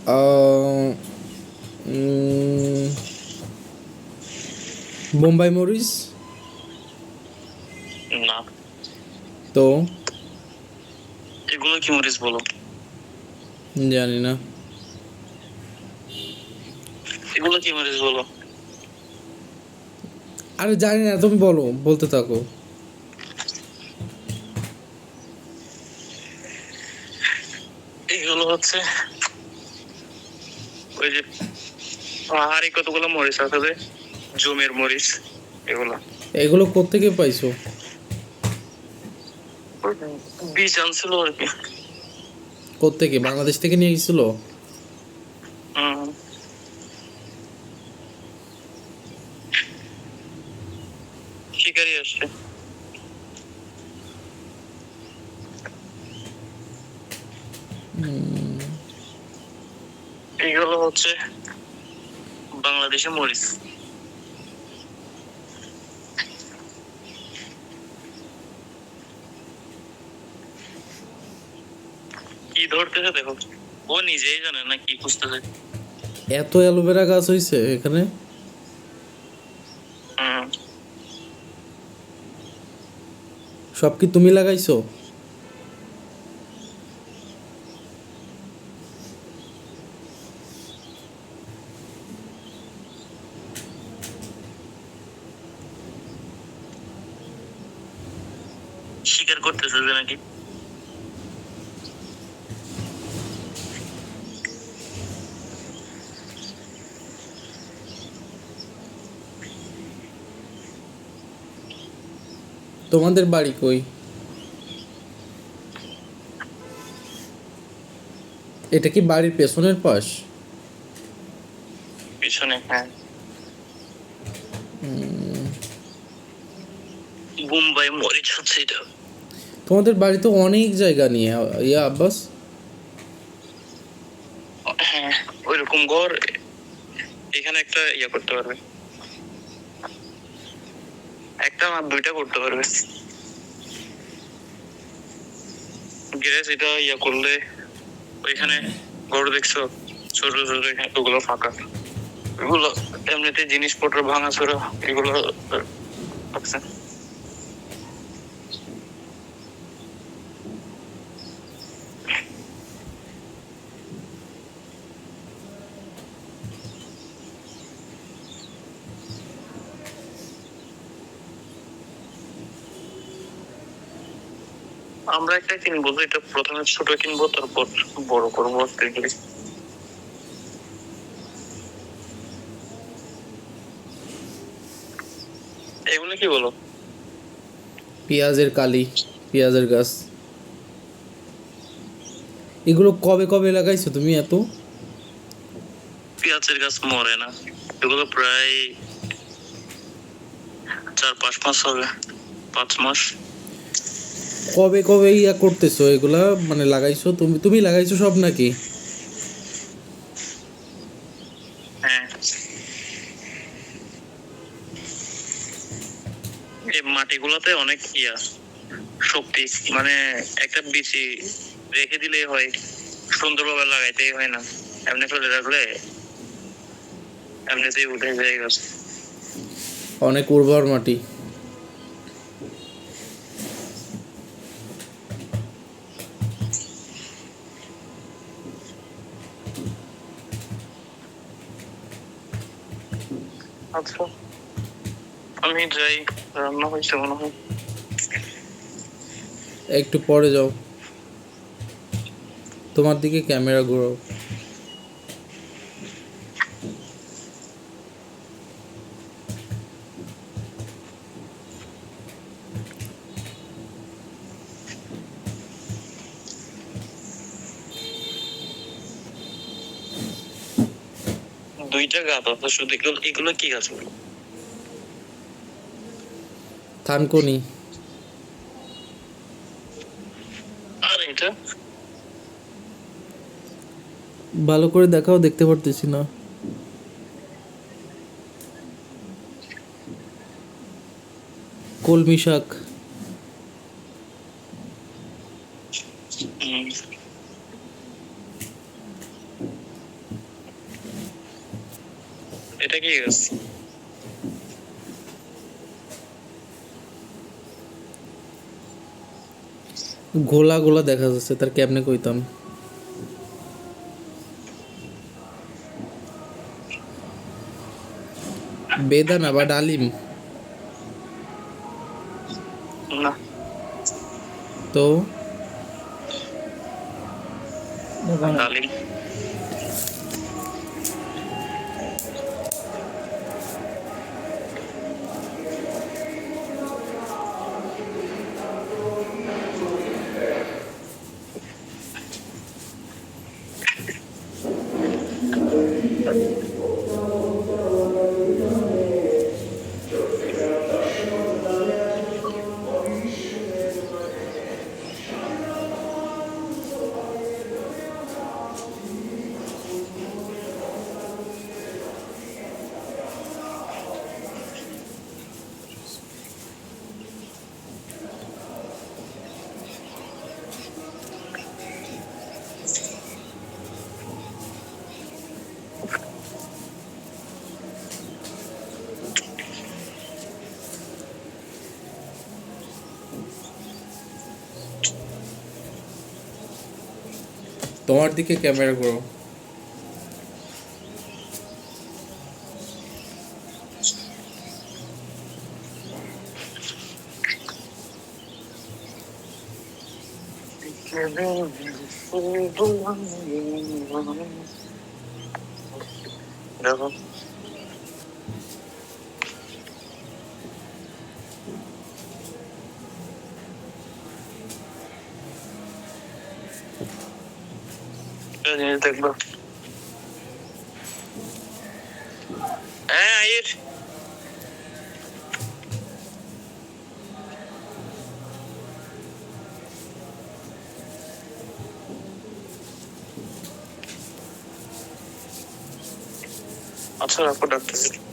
আহ, উম, বোম্বাই মরিচ। না। তো এগুলো কি মরিচ বলো? জানি না। এগুলো কি মরিচ বলো? আরে জানি না, তুমি বলো, বলতে থাকো। এগুলো হচ্ছে ওই যে পাহাড়ি কতগুলো মরিচ আছে যে জমের মরিচ, এগুলো। এগুলো কোত্থেকে পাইছো? বীজ আনছিল আর কি। কোত্থেকে, বাংলাদেশ থেকে নিয়ে গেছিলো? হুম। শিকারি আসছে। এগুলো হচ্ছে বাংলাদেশি মরিচ। কি ধরতেছে দেখো, ও নিজেই জানে না কি খুঁজতেছে। এত অ্যালোভেরা গাছ হইছে এখানে? হুম। সব কি তুমি লাগাইছো? শিকার করতেছে যে নাকি। তোমাদের বাড়ি কই? এটা কি বাড়ির পেছনের পাশ? পিছনে, হ্যাঁ। বোম্বাই মরিচ হচ্ছে এটা। তোমাদের বাড়ি তো অনেক জায়গা নিয়ে, ইয়া আব্বাস। হ্যাঁ, ওইরকম ঘর এখানে একটা ইয়া করতে পারবে, একটা না দুইটা করতে পারবে। গ্যাস এটা ইয়া করলে ওইখানে গরু দেখছো ছোট ছোট, ওগুলো ফাঁকা, এগুলো এমনিতে জিনিসপত্র ভাঙাচোরা, এগুলো আছে। আমরা একটা কিনবো, এটা প্রথমে ছোট কিনবো, তারপর বড় করবো আস্তে করে। এগুলো কি বলো? পেঁয়াজের কালি, পেঁয়াজের গাছ। এগুলো কবে কবে লাগাইছো তুমি এত? পেঁয়াজের গাছ মরে না, এগুলো প্রায় 4-5 মাস হবে, 5 মাস। কবে কবে ইয়া করতেছো এগুলা, মানে লাগাইছো তুমি, তুমি লাগাইছো সব নাকি? হ্যাঁ, এই মাটিগুলোতে অনেক ইয়া শক্তি, মানে একটা বিচি রেখে দিলেই হয়, সুন্দরভাবে লাগাইতেই হয় না, এমনি ফেলে রাখলে এমনিতেই উঠে যায় গাছ। অনেক উর্বর মাটি। আচ্ছা, আমি যাই, রান্না হয়েছে মনে হয়। একটু পরে যাও, তোমার দিকে ক্যামেরা ঘোরাও। দুইটা গাছ আছে শুধু, এগুলো এগুলো কি গাছ বলো? থানকুনি। আর এটা ভালো করে দেখাও, দেখতে পারতেছি না। কলমি শাক। এটা কি গাছ? গোলা গোলা দেখা যাচ্ছে, তার কেমনে কইতাম? বেদানা বা ডালিম? না, তো ডালিম। তোমার দিকে ক্যামেরা করো। দেখো, একটা জিনিস দেখবো। হ্যাঁ, আইর। আচ্ছা, রাখো ডাক্তার।